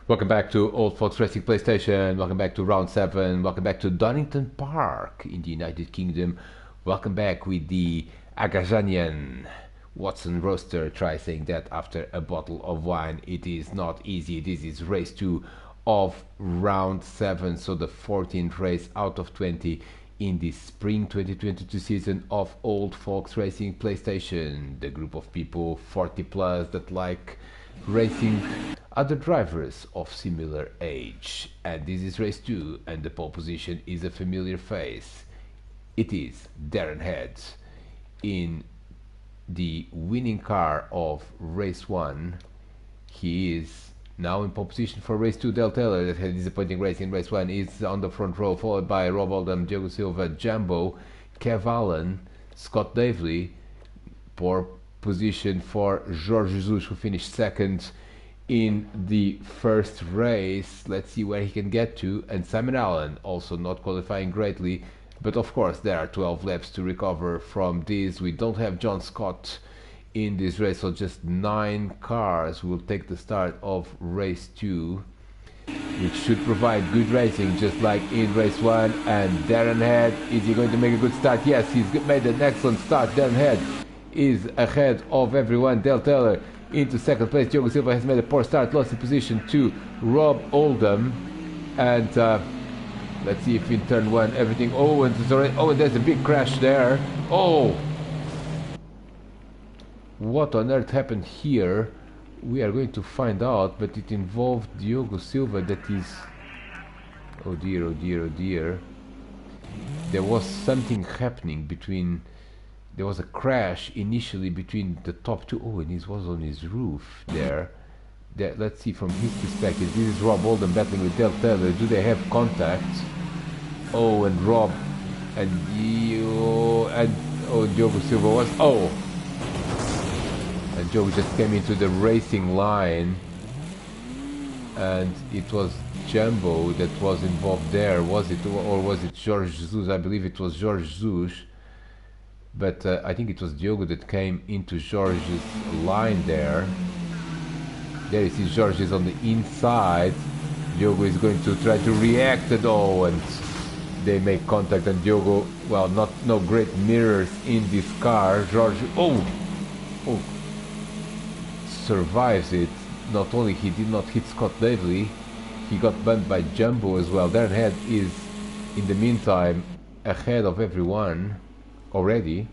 Welcome back to Old Fox Racing PlayStation. Welcome back to Round 7. Welcome back to Donington Park in the United Kingdom. Welcome back with the Agajanian. Watson Roadster. Try saying that after a bottle of wine. It is not easy. This is race 2 of Round 7. So the 14th race out of 20 in the Spring 2022 season of Old Fox Racing PlayStation. The group of people 40 plus that like racing other drivers of similar age. And this is race 2 and the pole position is a familiar face. It is Darren Heads in the winning car of race 1. He is now in pole position for race 2. Dale Taylor, that had a disappointing race in race 1, is on the front row, followed by Rob Oldham, Diogo Silva, Jumbo, Kev Allen, Scott Davely. Poor position for Jorge Jesus, who finished second in the first race. Let's see where he can get to. And Simon Allen also not qualifying greatly, but of course there are 12 laps to recover from this. We don't have John Scott in this race, so just 9 cars will take the start of race 2, which should provide good racing just like in race 1. And Darren Head, is he going to make a good start? Yes, he's made an excellent start. Darren Head is ahead of everyone. Dale Taylor into second place. Diogo Silva has made a poor start, lost the position to Rob Oldham. And let's see if in turn 1 everything. Oh, and there's a big crash there. Oh, what on earth happened here? We are going to find out, but it involved Diogo Silva. That is, oh dear, oh dear, oh dear. There was something happening between. There was a crash initially between the top 2. Oh, and he was on his roof there. Let's see from his perspective. This is Rob Oldham battling with Dale Taylor. Do they have contact? Oh, and Rob and Diogo Silva was. Oh, and Diogo just came into the racing line, and it was Jumbo that was involved there. Was it, or was it Jorge Jesus? I believe it was Jorge Jesus. But I think it was Diogo that came into Jorge's line there. There you see Jorge is on the inside. Diogo is going to try to react at all, and they make contact. And Diogo, well, no great mirrors in this car. Jorge, survives it. Not only he did not hit Scott Davely, he got bumped by Jumbo as well. Darren Head is, in the meantime, ahead of everyone already.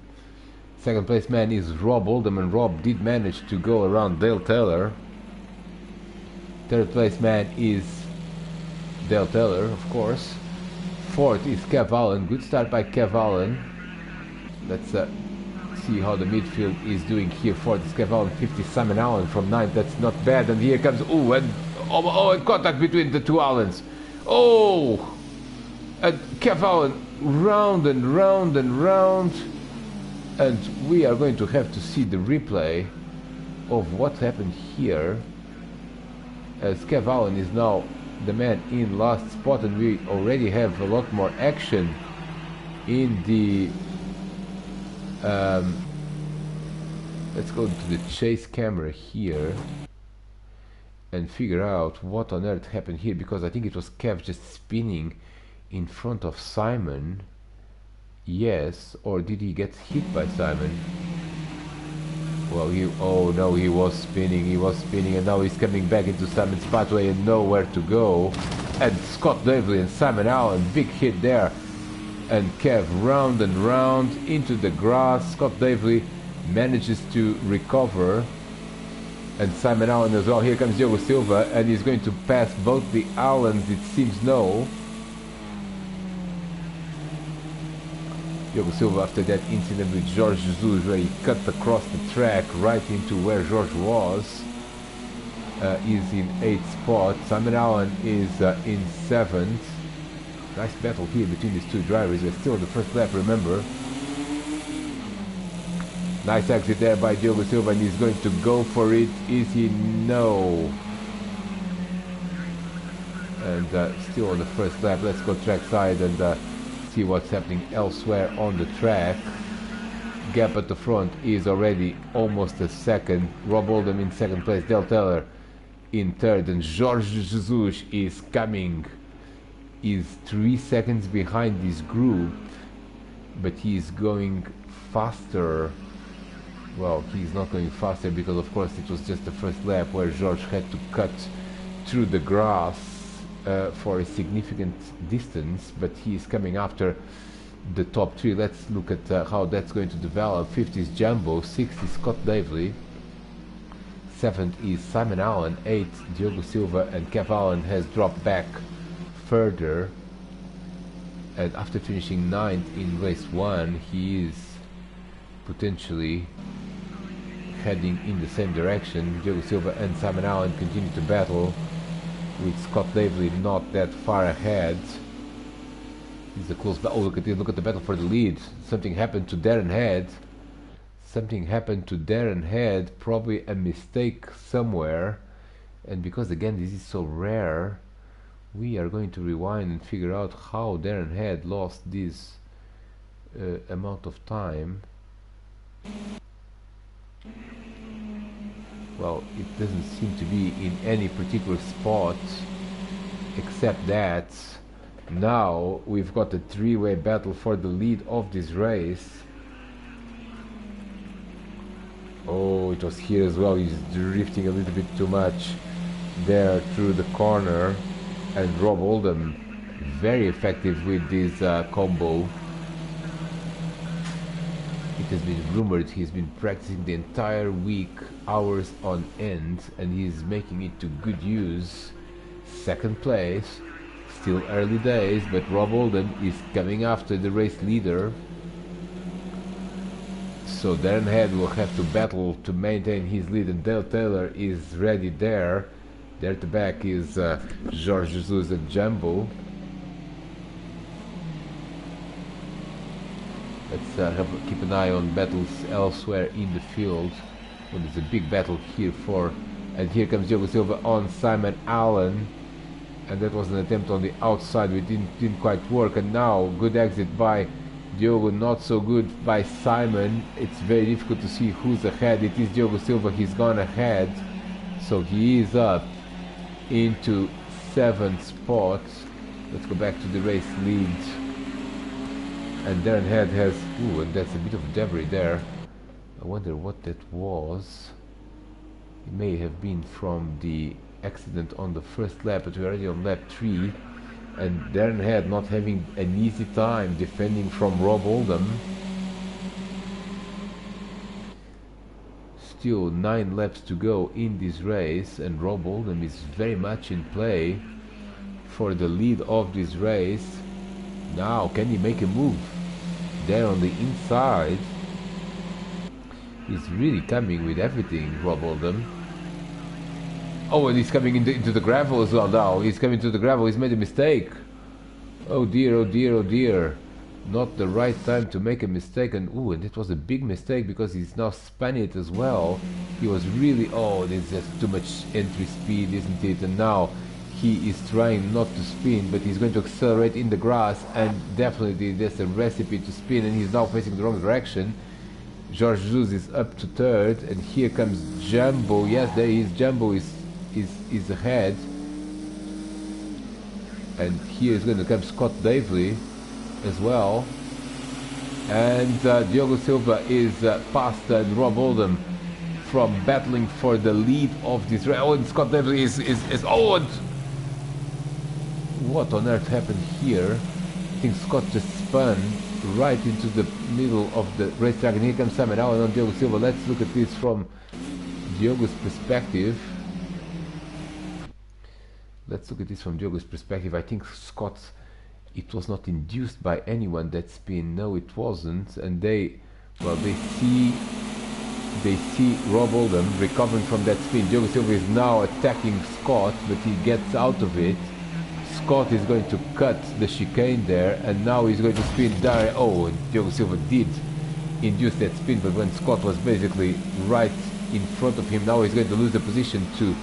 Second place man is Rob Oldham, and Rob did manage to go around Dale Taylor. Third place man is Dale Taylor, of course. Fourth is Kev Allen. Good start by Kev Allen. Let's see how the midfield is doing here. Fourth is Kev Allen, 50 Simon Allen from 9th. That's not bad. And here comes and contact between the two Allens. Oh, and Kev Allen round and round and round, and we are going to have to see the replay of what happened here, as Kev Allen is now the man in last spot, and we already have a lot more action in the let's go to the chase camera here and figure out what on earth happened here, because I think it was Kev just spinning in front of Simon. Yes, or did he get hit by Simon? Well, he was spinning, and now he's coming back into Simon's pathway and nowhere to go. And Scott Davely and Simon Allen, big hit there. And Kev round and round into the grass. Scott Davely manages to recover, and Simon Allen as well. Here comes Diogo Silva, and he's going to pass both the Allens, it seems. No, Diogo Silva, after that incident with Jorge Jesus, where he cut across the track right into where Jorge was, is in 8th spot. Simon Allen is in 7th. Nice battle here between these two drivers. They're still on the first lap, remember. Nice exit there by Diogo Silva, and he's going to go for it. Is he? No. And still on the first lap. Let's go trackside and see what's happening elsewhere on the track. Gap at the front is already almost a second. Rob Oldham in second place. Dale Taylor in third, and Jorge Jesus is coming, is 3 seconds behind this group, but he's going faster. Well, he's not going faster because of course it was just the first lap where George had to cut through the grass for a significant distance, but he's coming after the top three. Let's look at how that's going to develop. 5th is Jumbo, 6th is Scott Davely, 7th is Simon Allen, 8th Diogo Silva, and Kev Allen has dropped back further, and after finishing 9th in race 1 he is potentially heading in the same direction. Diogo Silva and Simon Allen continue to battle, with Scott Davely not that far ahead. It's a close battle. Oh, look at it, look at the battle for the lead. Something happened to Darren Head. Something happened to Darren Head, probably a mistake somewhere, and because again this is so rare, we are going to rewind and figure out how Darren Head lost this amount of time. Well, it doesn't seem to be in any particular spot, except that now we've got a three-way battle for the lead of this race. Oh, it was here as well. He's drifting a little bit too much there through the corner, and Rob Oldham very effective with this combo. It has been rumored he's been practicing the entire week, hours on end, and he's making it to good use. 2nd place, still early days, but Rob Oldham is coming after the race leader. So Darren Head will have to battle to maintain his lead, and Dale Taylor is ready there. There at the back is Jorge Jesus and Jumbo. Let's keep an eye on battles elsewhere in the field. Well, there's a big battle here and here comes Diogo Silva on Simon Allen, and that was an attempt on the outside which didn't quite work, and now good exit by Diogo, not so good by Simon. It's very difficult to see who's ahead. It is Diogo Silva, he's gone ahead, so he is up into 7th spot. Let's go back to the race lead. And Darren Head has, ooh, and that's a bit of debris there. I wonder what that was. It may have been from the accident on the first lap, but we're already on lap 3. And Darren Head not having an easy time defending from Rob Oldham. Still 9 laps to go in this race, and Rob Oldham is very much in play for the lead of this race. Now, can he make a move? There on the inside. He's really coming with everything, Rob Oldham. Oh, and he's coming into the gravel as well now. He's coming to the gravel. He's made a mistake. Oh dear, oh dear, oh dear. Not the right time to make a mistake. And ooh, and it was a big mistake because he's now spun it as well. He was really, oh, there's just too much entry speed, isn't it? And now he is trying not to spin, but he's going to accelerate in the grass, and definitely there's a recipe to spin, and he's now facing the wrong direction. Jorge Jesus is up to 3rd, and here comes Jumbo. Yes, there he is. Jumbo is ahead, and here is going to come Scott Davely as well, and Diogo Silva is past, and Rob Oldham from battling for the lead of this race. Oh, and Scott Davely is oh, and what on earth happened here? I think Scott just spun right into the middle of the racetrack, and here comes Simon Allen on Diogo Silva. Let's look at this from Diogo's perspective. Let's look at this from Diogo's perspective. I think Scott, it was not induced by anyone, that spin. No, it wasn't. And they see Rob Oldham recovering from that spin. Diogo Silva is now attacking Scott, but he gets out of it. Scott is going to cut the chicane there, and now he's going to spin direct. Oh, and Diogo Silva did induce that spin, but when Scott was basically right in front of him, now he's going to lose the position to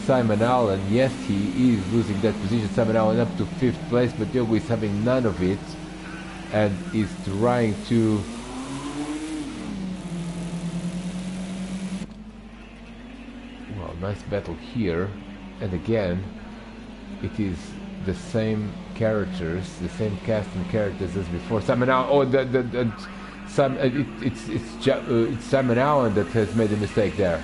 Simon Allen. Yes, he is losing that position. Simon Allen up to 5th place, but Diogo is having none of it and is trying to Nice battle here, and again it is the same characters, the same cast and characters as before. Simon Allen, oh, it's Simon Allen that has made a mistake there.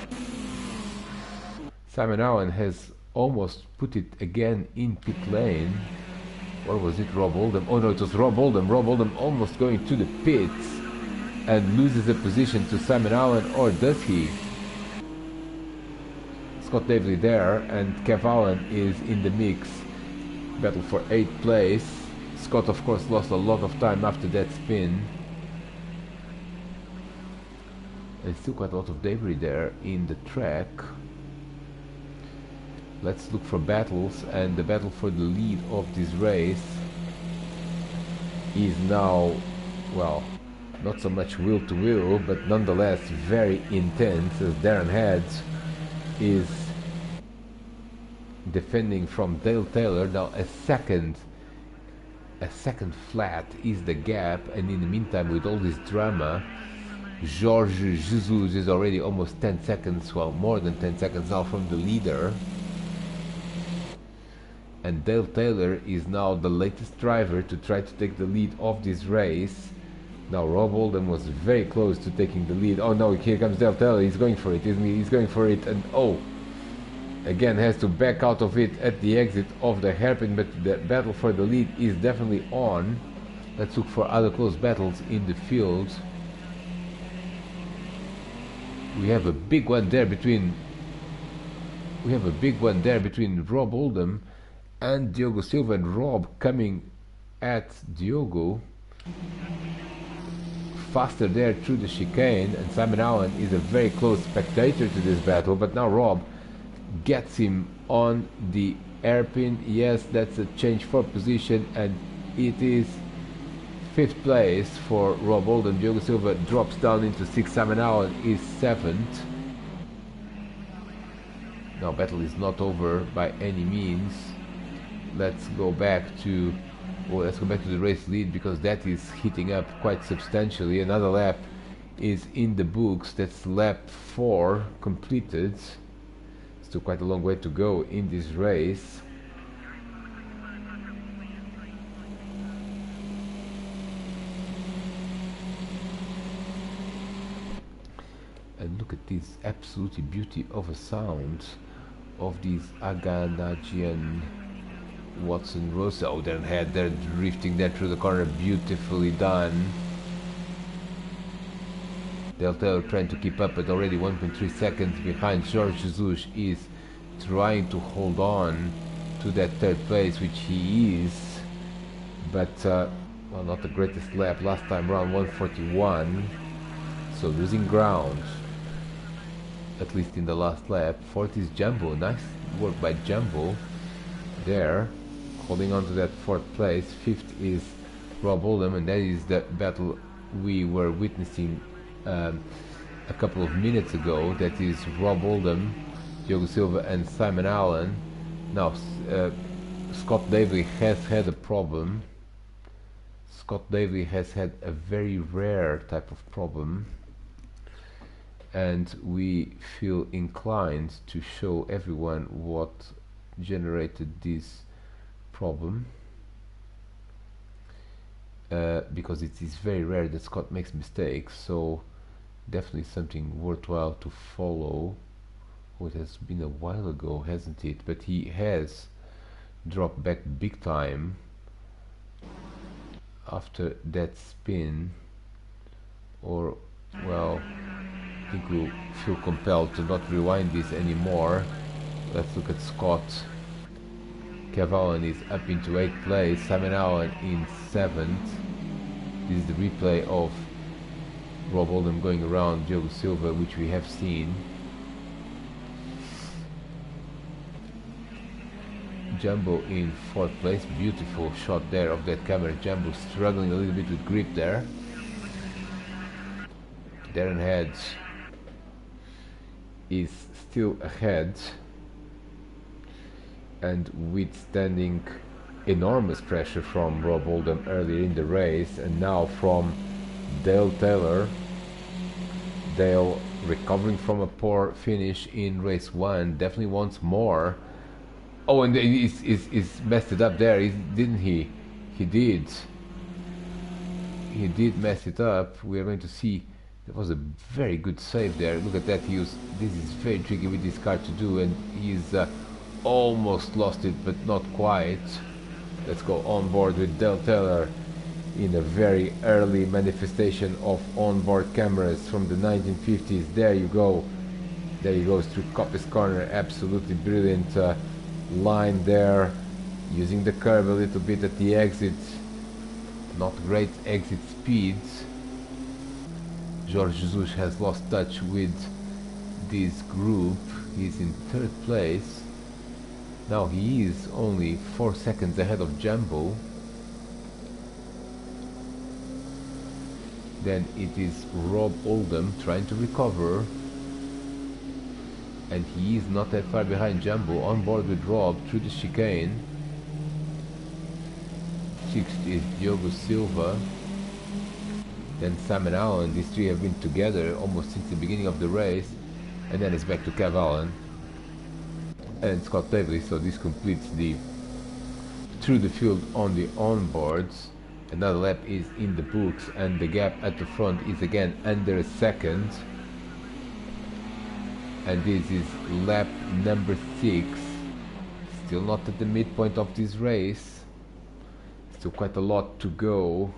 Simon Allen has almost put it again in pit lane. Or was it Rob Oldham? Oh no, it was Rob Oldham. Rob Oldham almost going to the pits and loses the position to Simon Allen, or does he? Scott Davely there, and Kev Allen is in the mix. Battle for 8th place. Scott of course lost a lot of time after that spin. And still quite a lot of debris there in the track. Let's look for battles, and the battle for the lead of this race is now, well, not so much wheel to wheel, but nonetheless very intense, as Darren Head is defending from Dale Taylor. Now a second flat is the gap, and in the meantime, with all this drama, Jorge Jesus is already almost 10 seconds, well, more than 10 seconds now from the leader. And Dale Taylor is now the latest driver to try to take the lead of this race. Now Rob Oldham was very close to taking the lead. Oh no, here comes Dale Taylor, he's going for it, isn't he? He's going for it, and oh, again has to back out of it at the exit of the hairpin, but the battle for the lead is definitely on. Let's look for other close battles in the field. We have a big one there between Rob Oldham and Diogo Silva, and Rob coming at Diogo faster there through the chicane, and Simon Allen is a very close spectator to this battle, but now Rob gets him on the hairpin. Yes, that's a change for position, and it is 5th place for Rob Oldham. Diogo Silva drops down into 6th, Simon Allen is 7th. Now battle is not over by any means. Let's go back to the race lead, because that is heating up quite substantially. Another lap is in the books. That's lap 4 completed. Still quite a long way to go in this race. And look at this absolutely beauty of a sound of these Agajanian Watson Roadster. Oh, they're drifting that through the corner, beautifully done. Dale Taylor trying to keep up, but already 1.3 seconds behind. Jorge Jesus is trying to hold on to that 3rd place, which he is, but well, not the greatest lap last time around, 141, so losing ground, at least in the last lap. 4th is Jumbo. Nice work by Jumbo there, holding on to that 4th place. 5th is Rob Oldham, and that is the battle we were witnessing a couple of minutes ago. That is Rob Oldham, Diogo Silva and Simon Allen. Now Scott Davely has had a problem. Scott Davely has had a very rare type of problem, and we feel inclined to show everyone what generated this problem, because it is very rare that Scott makes mistakes, so definitely something worthwhile to follow. Oh, it has been a while ago, hasn't it? But he has dropped back big time after that spin, or well, I think we'll feel compelled to not rewind this anymore. Let's look at Scott. Kev Allen is up into 8th place, Simon Allen in 7th. This is the replay of Rob Oldham going around Diogo Silva, which we have seen. Jumbo in 4th place. Beautiful shot there of that camera. Jumbo struggling a little bit with grip there. Darren Head is still ahead and withstanding enormous pressure from Rob Oldham earlier in the race, and now from Dale Taylor. Dale recovering from a poor finish in race 1, definitely wants more. Oh, and he's messed it up there, didn't he? He did. He did mess it up. We are going to see. That was a very good save there. Look at that. This is very tricky with this car to do, and he's almost lost it, but not quite. Let's go on board with Dale Taylor in a very early manifestation of onboard cameras from the 1950s. There you go. There he goes through Coppice Corner. Absolutely brilliant line there. Using the curve a little bit at the exit. Not great exit speeds. Jorge Jesus has lost touch with this group. He's in 3rd place. Now he is only 4 seconds ahead of Jumbo. Then it is Rob Oldham trying to recover. And he is not that far behind Jumbo. On board with Rob through the chicane. 6th is Diogo Silva. Then Simon Allen. These three have been together almost since the beginning of the race. And then it's back to Kev Allen and Scott Davis. So this completes the through the field on the onboards. Another lap is in the books, and the gap at the front is again under a second. And this is lap number 6. Still not at the midpoint of this race. Still quite a lot to go.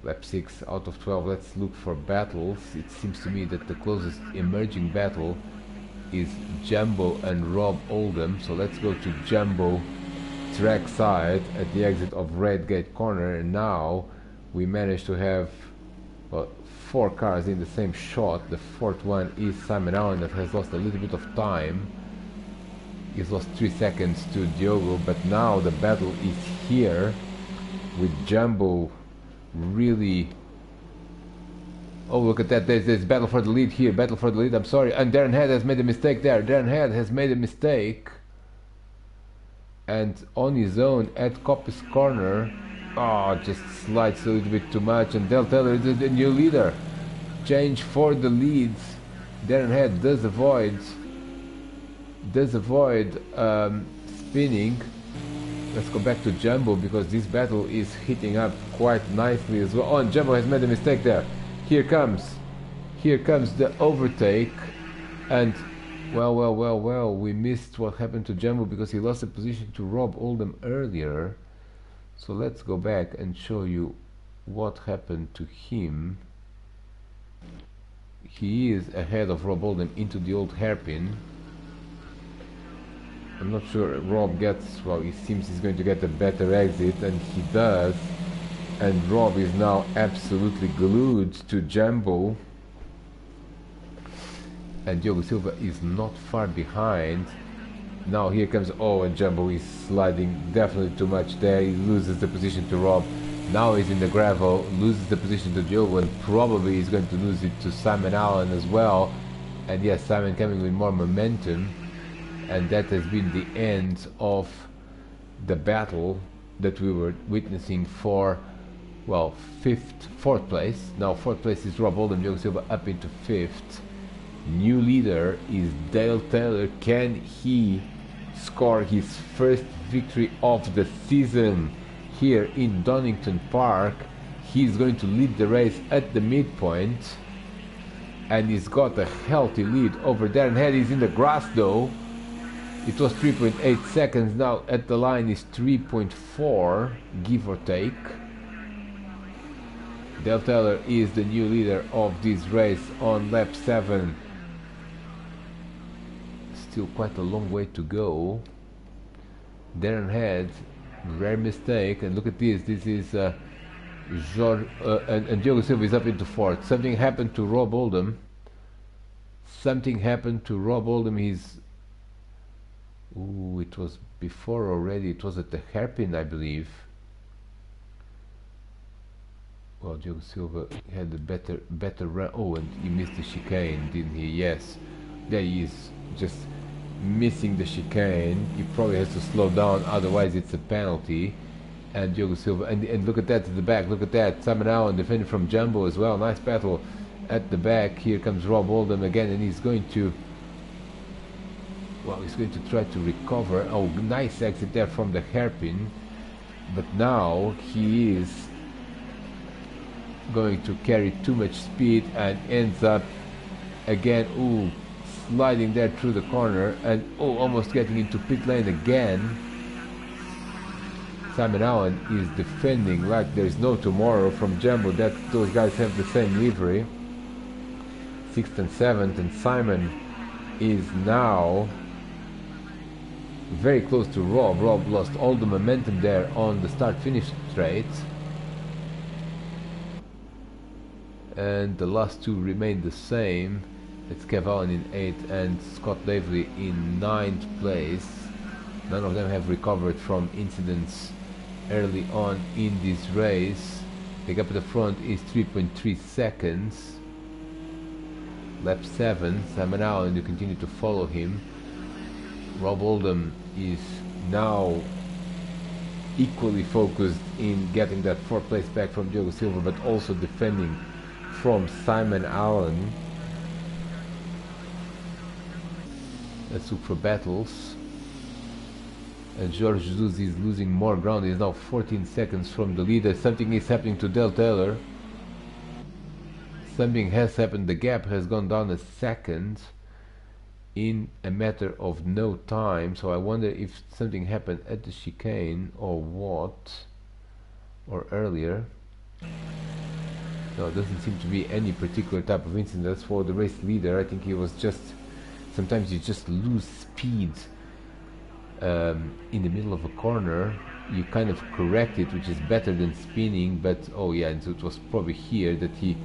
Lap 6 out of 12. Let's look for battles. It seems to me that the closest emerging battle is Jumbo and Rob Oldham. So let's go to Jumbo track side at the exit of Redgate Corner, and now we managed to have 4 cars in the same shot. The 4th one is Simon Allen, that has lost a little bit of time. He's lost 3 seconds to Diogo, but now the battle is here with Jumbo really. Oh, look at that, there's battle for the lead here, battle for the lead, I'm sorry, and Darren Head has made a mistake there. Darren Head has made a mistake, and on his own at Coppice Corner, just slides a little bit too much, and Dale Taylor is the new leader. Change for the leads. Darren Head does avoid spinning. Let's go back to Jumbo, because this battle is heating up quite nicely as well. Oh, and Jumbo has made a mistake there. Here comes the overtake, and well, we missed what happened to Jumbo because he lost the position to Rob Oldham earlier. So let's go back and show you what happened to him. He is ahead of Rob Oldham into the old hairpin. I'm not sure Rob gets, he seems he's going to get a better exit, and he does. And Rob is now absolutely glued to Jumbo. And Diogo Silva is not far behind. Now here comes, and Jumbo is sliding definitely too much there. He loses the position to Rob. Now he's in the gravel, loses the position to Diogo, and probably he's going to lose it to Simon Allen as well. And yes, Simon coming with more momentum. And that has been the end of the battle that we were witnessing for, 4th place. Now 4th place is Rob Oldham, Diogo Silva up into 5th. New leader is Dale Taylor. Can he score his first victory of the season here in Donington Park? He's going to lead the race at the midpoint, and he's got a healthy lead over Darren Head. He's in the grass though. It was 3.8 seconds, now at the line is 3.4, give or take. Dale Taylor is the new leader of this race on lap 7. Still quite a long way to go. Darren Head, rare mistake, and look at this. This is and Diogo Silva is up into 4th. Something happened to Rob Oldham. It was before already. It was at the hairpin, I believe. Well, Diogo Silva had a better run. Oh, and he missed the chicane, didn't he? Yes. There he is, just missing the chicane. He probably has to slow down, otherwise it's a penalty. And Diogo Silva, and look at that at the back. Look at that. Simon Allen defending from Jumbo as well. Nice battle. at the back. Here comes Rob Oldham again, and he's going to, well, he's going to try to recover. Oh, nice exit there from the hairpin, but now he is going to carry too much speed and ends up again, ooh, sliding there through the corner, and oh, almost getting into pit lane again. Simon Allen is defending like there's no tomorrow from Jumbo. That those guys have the same livery. 6th and 7th, and Simon is now very close to Rob. Rob lost all the momentum there on the start-finish straight, and the last two remain the same. It's Kev Allen in 8th and Scott Davely in 9th place. None of them have recovered from incidents early on in this race. The gap at the front is 3.3 seconds. Lap 7, Simon Allen, you continue to follow him. Rob Oldham is now equally focused in getting that 4th place back from Diogo Silva, but also defending from Simon Allen. Let's look for battles. And Jorge Jesus is losing more ground. He is now 14 seconds from the leader. Something is happening to Dale Taylor. Something has happened. The gap has gone down a second in a matter of no time. So I wonder if something happened at the chicane or what, or earlier. No, it doesn't seem to be any particular type of incident. That's for the race leader. I think he was just, sometimes you just lose speed in the middle of a corner. You kind of correct it, which is better than spinning, but oh yeah, and so it was probably here that he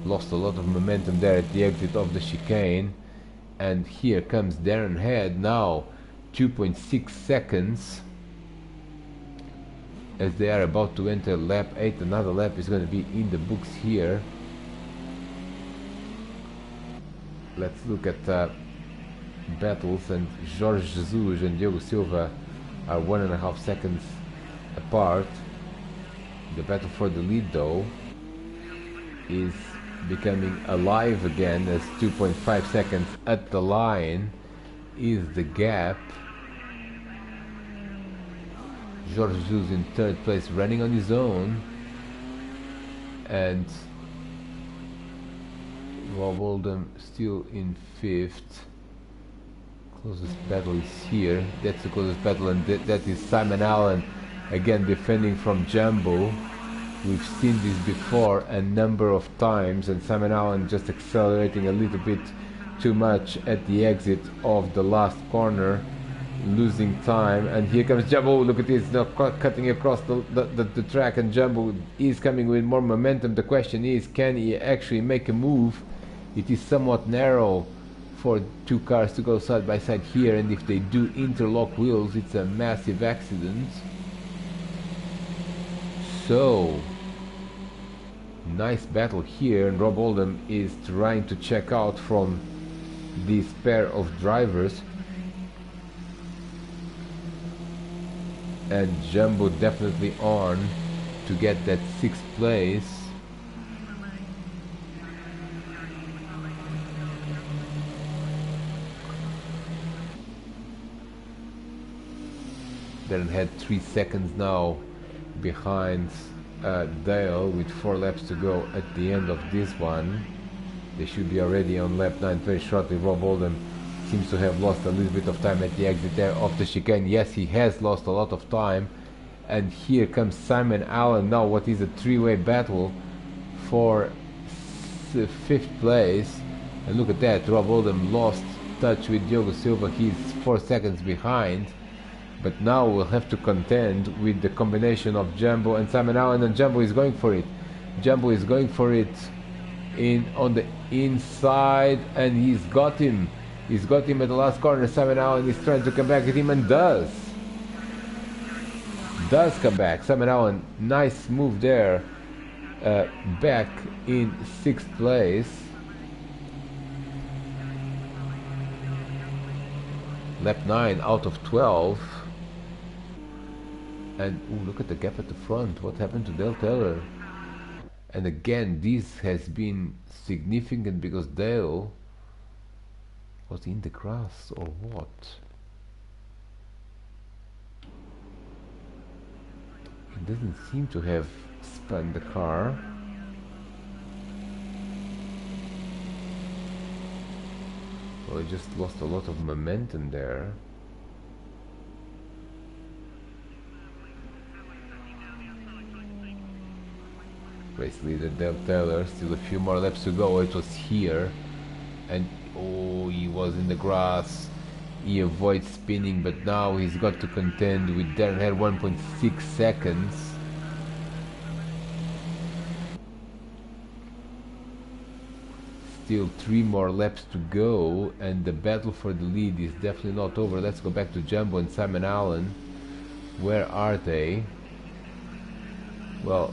lost a lot of momentum there at the exit of the chicane. And here comes Darren Head now, 2.6 seconds as they are about to enter lap 8. Another lap is going to be in the books here. Let's look at battles, and Jorge Jesus and Diogo Silva are 1.5 seconds apart. The battle for the lead though is becoming alive again, as 2.5 seconds at the line is the gap. Jorge Jesus in 3rd place, running on his own, and Rob Oldham still in 5th. Closest battle is here. That's the closest battle, and that is Simon Allen again defending from Jumbo. We've seen this before a number of times, and Simon Allen just accelerating a little bit too much at the exit of the last corner, losing time. And here comes Jumbo. Look at this, now cutting across the track, and Jumbo is coming with more momentum. The question is, can he actually make a move? It is somewhat narrow for two cars to go side by side here, and if they do interlock wheels, it's a massive accident. So nice battle here, and Rob Oldham is trying to check out from this pair of drivers, and Jumbo definitely on to get that 6th place. Darren had 3 seconds now behind Dale, with 4 laps to go at the end of this one. They should be already on lap 9 very shortly. Rob Oldham seems to have lost a little bit of time at the exit there of the chicane. Yes, he has lost a lot of time. And here comes Simon Allen now. What is a 3-way battle for 5th place. And look at that, Rob Oldham lost touch with Diogo Silva. He's 4 seconds behind. But now we'll have to contend with the combination of Jumbo and Simon Allen, and Jumbo is going for it. Jumbo is going for it on the inside, and he's got him. He's got him at the last corner. Simon Allen is trying to come back at him, and does come back. Simon Allen, nice move there, back in 6th place. Lap 9 out of 12. And ooh, look at the gap at the front. What happened to Dale Taylor? And again, this has been significant because Dale was in the grass or what? He doesn't seem to have spun the car. Well, he just lost a lot of momentum there. Race leader Dale Taylor, still a few more laps to go. It was here, and oh, he was in the grass. He avoids spinning, but now he's got to contend with Darren Head. 1.6 seconds. Still 3 more laps to go, and the battle for the lead is definitely not over. Let's go back to Jumbo and Simon Allen. Where are they? Well,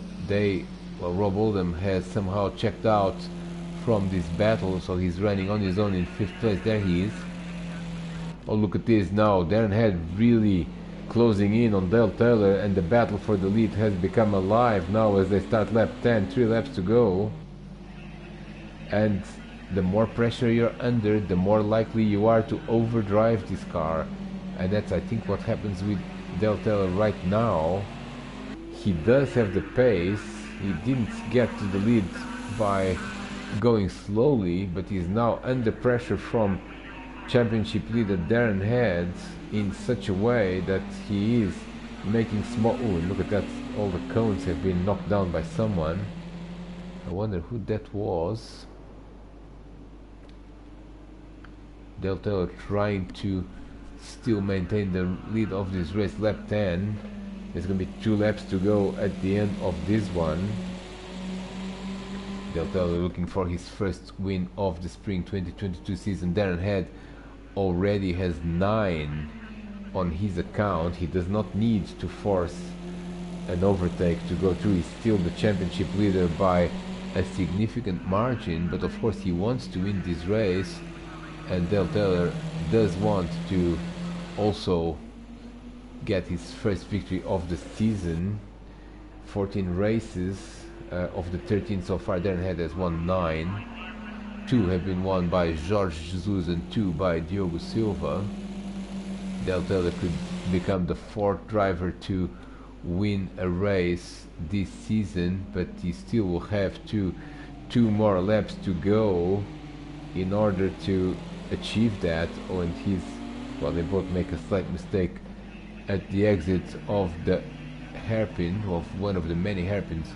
Rob Oldham has somehow checked out from this battle, so he's running on his own in 5th place. There he is. Oh, look at this now. Darren Head really closing in on Dale Taylor, and the battle for the lead has become alive now as they start lap 10. 3 laps to go. And the more pressure you're under, the more likely you are to overdrive this car. And that's, I think, what happens with Dale Taylor right now. He does have the pace. He didn't get to the lead by going slowly, but he's now under pressure from championship leader Darren Head in such a way that he is making small... Oh, look at that, all the cones have been knocked down by someone. I wonder who that was. Dale Taylor trying to still maintain the lead of this race. Lap 10. There's going to be 2 laps to go at the end of this one. Dale Taylor looking for his first win of the spring 2022 season. Darren Head already has 9 on his account. He does not need to force an overtake to go through. He's still the championship leader by a significant margin, but of course he wants to win this race, and Dale Taylor does want to also get his first victory of the season. 14 races of the 13 so far. Darren Head has won 9. 2 have been won by Jorge Jesus and 2 by Diogo Silva. Dale Taylor could become the 4th driver to win a race this season, but he still will have two more laps to go in order to achieve that. Oh, and well, they both make a slight mistake at the exit of the hairpin, of one of the many hairpins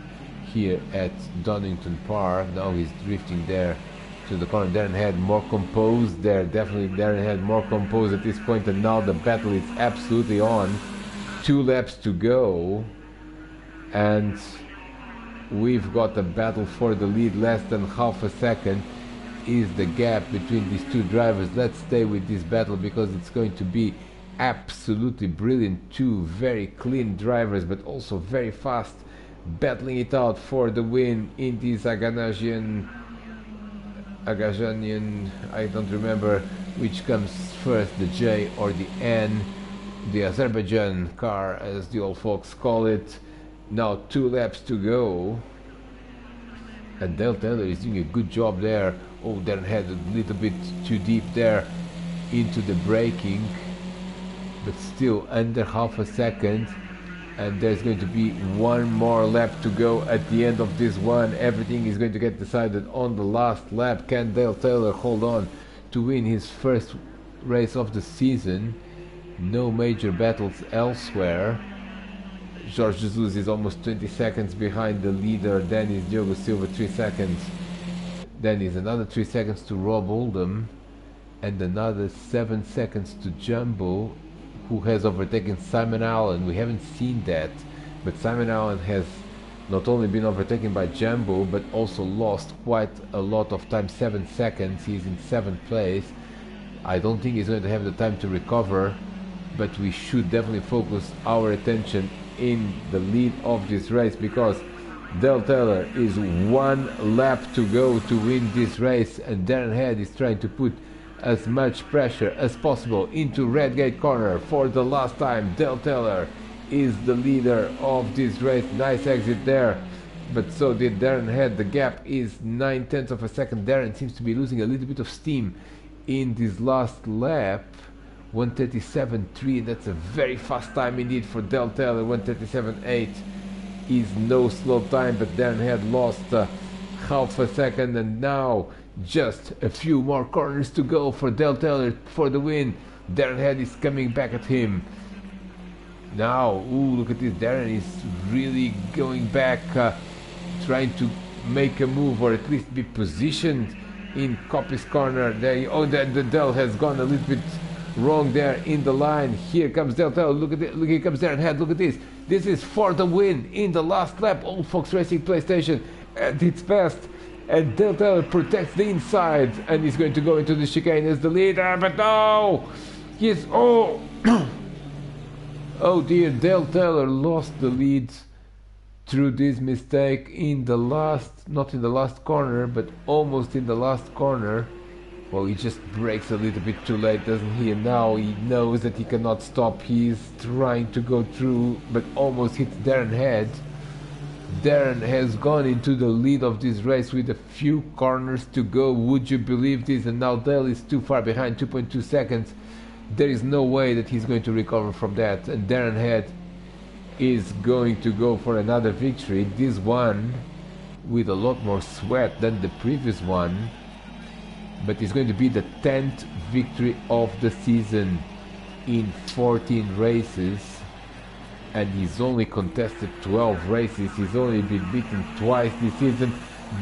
here at Donington Park. Now he's drifting there to the corner. Darren Head more composed there, definitely Darren Head more composed at this point, and now the battle is absolutely on. 2 laps to go, and we've got a battle for the lead. Less than half a second is the gap between these 2 drivers. Let's stay with this battle because it's going to be absolutely brilliant. 2 very clean drivers, but also very fast, battling it out for the win in this Agajanian, I don't remember which comes first, the J or the N, the Azerbaijan car as the old folks call it. Now 2 laps to go, and Dale Taylor is doing a good job there. Oh, Darren Head a little bit too deep there into the braking, but still under half a second, and there's going to be 1 more lap to go at the end of this one. Everything is going to get decided on the last lap. Can Dale Taylor hold on to win his first race of the season? No major battles elsewhere. Jorge Jesus is almost 20 seconds behind the leader. Then is Diogo Silva 3 seconds. Then is another 3 seconds to Rob Oldham, and another 7 seconds to Jumbo, who has overtaken Simon Allen. We haven't seen that, but Simon Allen has not only been overtaken by Jumbo, but also lost quite a lot of time. 7 seconds. He's in 7th place. I don't think he's going to have the time to recover, but we should definitely focus our attention in the lead of this race, because Dale Taylor is 1 lap to go to win this race, and Darren Head is trying to put as much pressure as possible into Redgate corner for the last time. Dale Taylor is the leader of this race. Nice exit there but so did Darren Head. The gap is 9/10 of a second. Darren seems to be losing a little bit of steam in this last lap. 1:37.3, that's a very fast time indeed for Del Taylor. 1:37.8 is no slow time, but Darren Head lost half a second, and now just a few more corners to go for Del Taylor for the win. Darren Head is coming back at him. Now, ooh, look at this. Darren is really going back, trying to make a move or at least be positioned in Coppice corner. There, oh, the Del has gone a little bit wrong there in the line. Here comes Del Taylor. Look at it. Look, here comes Darren Head. Look at this. This is for the win in the last lap. Old Fox Racing PlayStation at its best. And Del Taylor protects the inside and he's going to go into the chicane as the leader. But no! He's... Oh! Oh dear, Del Taylor lost the lead through this mistake in the last... Not in the last corner, but almost in the last corner. Well, he just brakes a little bit too late, doesn't he? And now he knows that he cannot stop. He's trying to go through, but almost hits Darren Head. Darren has gone into the lead of this race with a few corners to go. Would you believe this? And now Dale is too far behind, 2.2 seconds. There is no way that he's going to recover from that. And Darren Head is going to go for another victory. This one with a lot more sweat than the previous one. But it's going to be the 10th victory of the season in 14 races. And he's only contested 12 races. He's only been beaten twice this season.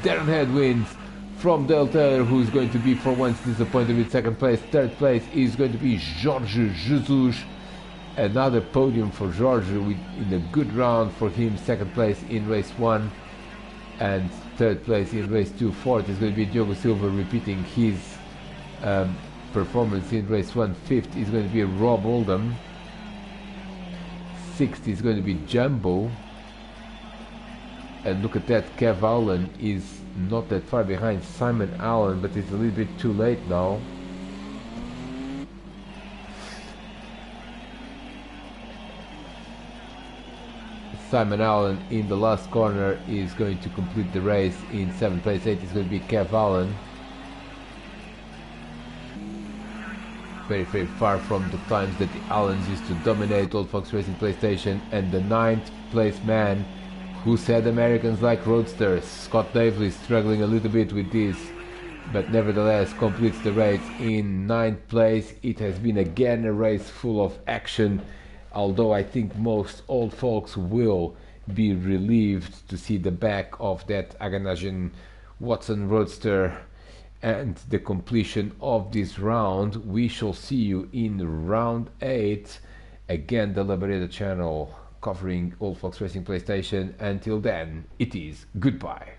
Darren Head wins from Del Taylor, who's going to be for once disappointed with second place. Third place is going to be Jorge Jesus. Another podium for Jorge in a good round for him. Second place in race 1 and third place in race 2. Fourth is going to be Diogo Silva repeating his performance in race 1. Fifth is going to be Rob Oldham. Sixth is going to be Jumbo. And look at that, Kev Allen is not that far behind Simon Allen, but it's a little bit too late now. Simon Allen in the last corner is going to complete the race in 7th place. 8th is going to be Kev Allen. Very, very far from the times that the Allens used to dominate Old Fox Racing PlayStation. And the 9th place man who said Americans like Roadster, Scott Davley, struggling a little bit with this, but nevertheless completes the race in 9th place. It has been again a race full of action, although I think most old folks will be relieved to see the back of that Agajanian Watson Roadster and the completion of this round. We shall see you in round 8. Again, the Labareda channel covering Old Fox Racing PlayStation. Until then, it is goodbye.